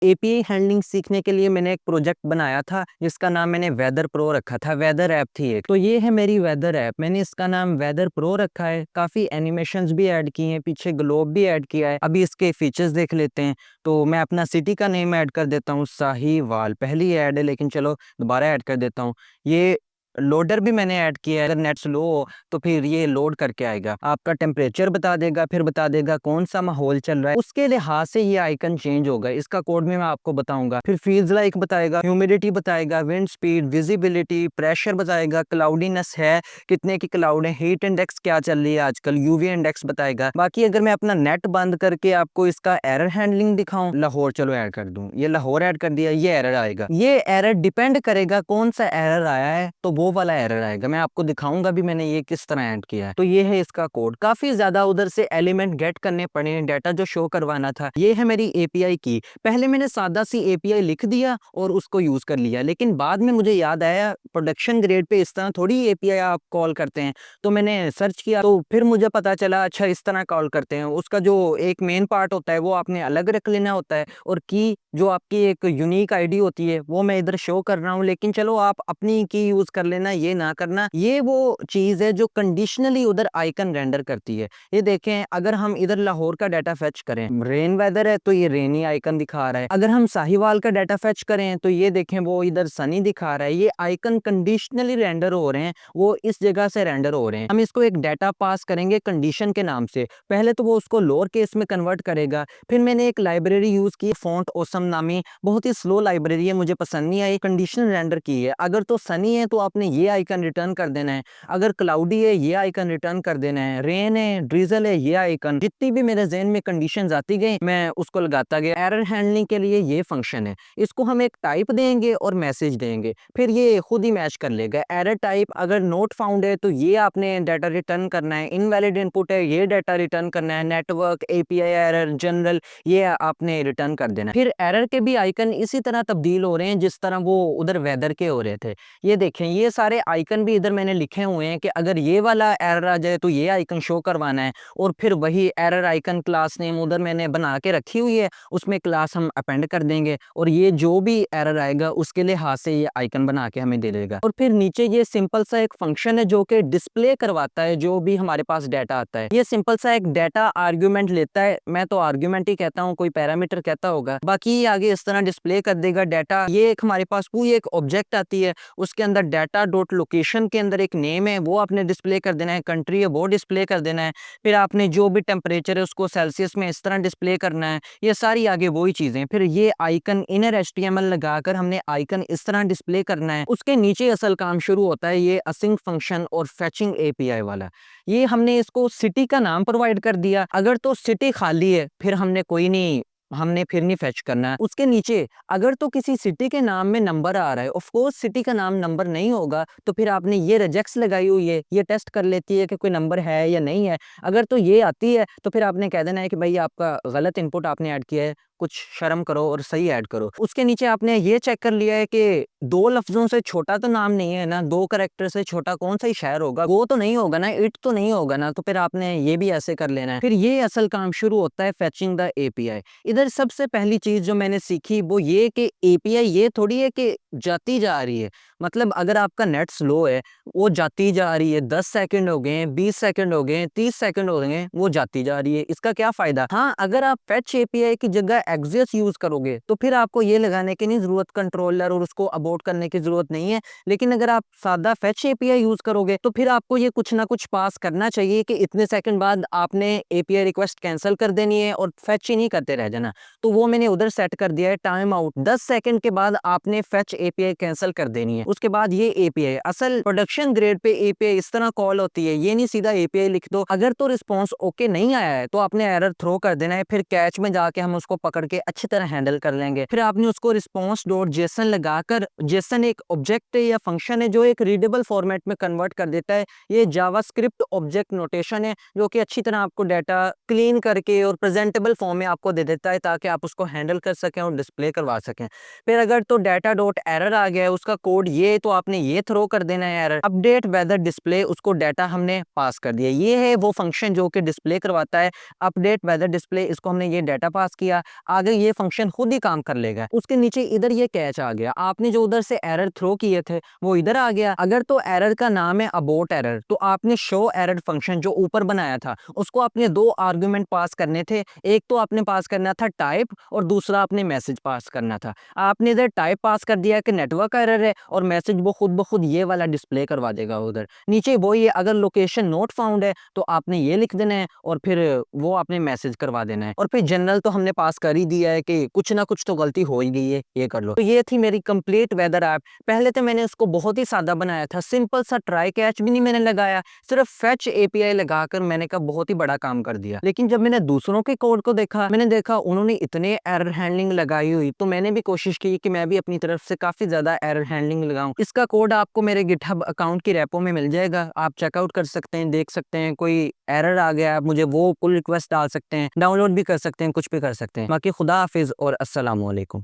API handling सीखने के लिए मैंने एक प्रोजेक्ट बनाया था जिसका नाम मैंने वेदर प्रो रखा था। वेदर ऐप थी एक, तो ये है मेरी वेदर ऐप। मैंने इसका नाम वेदर प्रो रखा है। काफी एनिमेशंस भी ऐड किए हैं, पीछे ग्लोब भी ऐड किया है। अभी इसके फीचर्स देख लेते हैं। तो मैं अपना सिटी का नेम ऐड कर देता हूँ, साहिवाल। पहली ऐड है लेकिन चलो दोबारा ऐड कर देता हूँ। ये लोडर भी मैंने ऐड किया है। अगर नेट स्लो हो तो फिर ये लोड करके आएगा, आपका टेम्परेचर बता देगा, फिर बता देगा कौन सा माहौल चल रहा है, उसके लिहाज से ये आइकन चेंज होगा। इसका कोड में मैं आपको बताऊंगा। फिर फील्स लाइक बताएगा, ह्यूमिडिटी बताएगा, विंड स्पीड, विजिबिलिटी, प्रेशर बताएगा, क्लाउडीनेस है कितने की क्लाउड है, हीट इंडेक्स क्या चल रही है आजकल, यूवी इंडेक्स बताएगा। बाकी अगर मैं अपना नेट बंद करके आपको इसका एरर हैंडलिंग दिखाऊं, लाहौर चलो ऐड कर दूं, ये लाहौर ऐड कर दिया, ये एरर आएगा। ये एरर डिपेंड करेगा कौन सा एरर आया है, तो वो वाला एरर आएगा। मैं आपको दिखाऊंगा भी मैंने ये किस तरह ऐड किया है। तो ये है इसका कोड। काफी ज्यादा उधर से एलिमेंट गेट करने पड़े, डाटा जो शो करवाना था। ये है मेरी एपीआई की। पहले मैंने सादा सी एपीआई लिख दिया और उसको यूज कर लिया, लेकिन बाद में मुझे याद आया प्रोडक्शन ग्रेड पे इस तरह थोड़ी एपीआई आप कॉल करते हैं। तो मैंने सर्च किया तो फिर मुझे पता चला अच्छा इस तरह कॉल करते हैं। उसका जो एक मेन पार्ट होता है वो आपने अलग रख लेना होता है, और की जो आपकी एक यूनिक आईडी होती है वो मैं इधर शो कर रहा हूँ। लेकिन चलो आप अपनी की यूज कर लेना, ये ना करना। ये वो चीज है जो कंडीशनली उधर आइकन रेंडर करती है। ये देखें, अगर हम इधर लाहौर का डाटा फेच करें, रेन वेदर है तो ये रेनी आइकन दिखा रहा है। अगर हम साहिवाल का डाटा फेच करें तो ये देखें वो इधर सनी दिखा रहा है। ये आइकन कंडीशनली रेंडर हो रहे हैं, वो इस जगह से रेंडर हो रहे हैं। हम इसको एक डाटा पास करेंगे कंडीशन के नाम से। पहले तो वो उसको लोअर केस में कन्वर्ट करेगा। फिर मैंने एक लाइब्रेरी यूज की, फॉन्ट ओसम नामी, बहुत ही स्लो लाइब्रेरी है, मुझे पसंद नहीं आई। कंडीशनल रेंडर की है। अगर तो सनी है तो आपने ये आइकन रिटर्न कर देना है, अगर क्लाउडी है ये आइकन रिटर्न कर देना है, रेन है, ड्रिजल है, ये आइकन। जितनी भी मेरे ज़हन में कंडीशंस आती गई मैं उसको लगाता गया। एरर हैंडलिंग के लिए ये फंक्शन है, इसको हम एक टाइप देंगे और मैसेज देंगे, फिर ये खुद ही मैच कर लेगा। एरर टाइप अगर नोट फाउंड है तो ये आपने डाटा रिटर्न करना है, इनवैलिड इनपुट है ये डाटा रिटर्न करना है, नेटवर्क, एपीआई एरर, जनरल, ये आपने रिटर्न कर देना है। फिर एरर के भी आइकन इसी तरह तब्दील हो रहे हैं जिस तरह वो उधर वेदर के हो रहे थे। ये देखें, ये सारे आइकन भी इधर मैंने लिखे हुए हैं कि अगर ये वाला एरर आ जाए तो ये आइकन शो करवाना है। और फिर वही एरर आइकन क्लास नेम उधर मैंने बना के रखी हुई है, उसमें क्लास हम अपेंड कर देंगे, और ये जो भी एरर आएगा उसके लिहाज से ये आइकन बना के हमें दे देगा। और फिर नीचे ये सिंपल सा एक फंक्शन है जो कि डिस्प्ले करवाता है जो भी हमारे पास डाटा आता है। ये सिंपल सा एक डाटा आर्ग्यूमेंट लेता है, मैं तो आर्ग्यूमेंट ही कहता हूँ, कोई पैरामीटर कहता होगा। बाकी आगे इस तरह डिस्प्ले कर देगा डाटा। ये एक हमारे पास पूरी एक ऑब्जेक्ट आती है, उसके अंदर डाटा डॉट लोकेशन के अंदर एक नेम है वो आपने डिस्प्ले कर देना है, कंट्री है वो डिस्प्ले कर देना है। फिर आपने जो भी टेम्परेचर है उसको सेल्सियस में इस तरह डिस्प्ले करना है। ये सारी आगे वही चीजें। फिर ये आइकन इनर एचटीएमएल लगाकर हमने आइकन इस तरह डिस्प्ले करना है। उसके नीचे असल काम शुरू होता है ये असिंक फंक्शन और फेचिंग एपीआई वाला। ये हमने इसको सिटी का नाम प्रोवाइड कर दिया। अगर तो सिटी खाली है फिर हमने फिर नहीं फेच करना है। उसके नीचे अगर तो किसी सिटी के नाम में नंबर आ रहा है, ऑफ कोर्स सिटी का नाम नंबर नहीं होगा, तो फिर आपने ये रिजेक्ट्स लगाई हुई है, ये टेस्ट कर लेती है कि कोई नंबर है या नहीं है। अगर तो ये आती है तो फिर आपने कह देना है कि भाई आपका गलत इनपुट आपने ऐड किया है, कुछ शर्म करो और सही ऐड करो। उसके नीचे आपने ये चेक कर लिया है कि दो लफ्जों से छोटा तो नाम नहीं है ना, दो कैरेक्टर से छोटा कौन सा ही शहर होगा, वो तो नहीं होगा ना, इट तो नहीं होगा ना, तो फिर आपने ये भी ऐसे कर लेना है। फिर ये असल काम शुरू होता है फेचिंग द एपीआई। इधर सबसे पहली चीज जो मैंने सीखी वो ये कि एपीआई ये थोड़ी है कि जाती जा रही है। मतलब अगर आपका नेट स्लो है वो जाती जा रही है, 10 सेकंड हो गए, 20 सेकंड हो गए, 30 सेकंड हो गए, वो जाती जा रही है। इसका क्या फायदा? हाँ, अगर आप फेच एपीआई की जगह एक्सिस यूज करोगे तो फिर आपको ये लगाने की नहीं जरूरत, कंट्रोलर और उसको अबॉर्ट करने की जरूरत नहीं है। लेकिन अगर आप सादा फेच एपीआई यूज करोगे तो फिर आपको ये कुछ ना कुछ पास करना चाहिए कि इतने सेकंड बाद आपने एपीआई रिक्वेस्ट कैंसिल कर देनी है और फेच ही नहीं करते रह जाना। तो वो मैंने उधर सेट कर दिया है टाइम आउट, 10 सेकंड के बाद आपने फेच एपीआई कैंसिल कर देनी है। उसके बाद ये एपीआई असल प्रोडक्शन ग्रेड पे एपीआई इस तरह कॉल होती है, ये नहीं सीधा एपीआई लिख दो। अगर तो रिस्पॉन्स ओके नहीं आया है तो आपने एरर थ्रो कर देना है, फिर कैच में जाके हम उसको पकड़ के अच्छी तरह हैंडल कर लेंगे। फिर आपने उसको रिस्पॉन्स डॉट जेसन लगाकर, जेसन एक ऑब्जेक्ट है या फंक्शन है जो एक रीडेबल फॉर्मेट में कन्वर्ट कर देता है। ये जावास्क्रिप्ट ऑब्जेक्ट नोटेशन है जो कि अच्छी तरह आपको डाटा क्लीन करके और प्रेजेंटेबल फॉर्म में आपको दे देता है ताकि आप उसको हैंडल कर सकें और डिस्प्ले करवा सकें। फिर अगर तो डाटा डॉट एरर आ गया है, उसका कोड ये तो आपने ये थ्रो कर देना है एरर। अपडेट वेदर डिस्प्ले, उसको डाटा हमने पास कर दिया। ये है वो फंक्शन जो कि डिस्प्ले करवाता है अपडेट वेदर डिस्प्ले। इसको हमने ये डाटा पास किया, आगे ये फंक्शन खुद ही काम कर लेगा। उसके नीचे इधर ये कैच आ गया, आपने जो उधर से एरर थ्रो किए थे वो इधर आ गया। अगर तो एरर का नाम है अबोट एरर, तो आपने शो एरर फंक्शन जो ऊपर बनाया था उसको आपने दो आर्गुमेंट पास करने थे। एक तो आपने पास करना था टाइप और दूसरा आपने मैसेज पास करना था। आपने इधर टाइप पास कर दिया कि नेटवर्क एरर है और मैसेज वो खुद ब खुद ये वाला डिस्प्ले करवा देगा उधर नीचे। वो ये अगर लोकेशन नोट फाउंड है तो आपने ये लिख देना है और फिर वो आपने मैसेज करवा देना है। और फिर जनरल तो हमने पास कर ही दिया है कि कुछ ना कुछ तो गलती हो ही गई है, ये कर लो। तो ये थी मेरी कंप्लीट वेदर ऐप। पहले तो मैंने उसको बहुत ही सादा बनाया था, सिंपल सा ट्राई कैच भी नहीं मैंने लगाया, सिर्फ फेच एपीआई लगाकर मैंने कहा बहुत ही बड़ा काम कर दिया। लेकिन जब मैंने दूसरों के कोड को देखा, मैंने देखा उन्होंने इतने एरर हैंडलिंग लगाई हुई, तो मैंने भी कोशिश की कि मैं भी अपनी तरफ से काफी ज्यादा एरर हैंडलिंग लगाऊं। इसका कोड आपको मेरे गिटहब अकाउंट की रेपो में मिल जाएगा, आप चेकआउट कर सकते हैं, देख सकते हैं। कोई एरर आ गया आप मुझे वो पुल रिक्वेस्ट डाल सकते हैं, डाउनलोड भी कर सकते हैं, कुछ भी कर सकते हैं। बाकी खुदा हाफिज और अस्सलाम वालेकुम।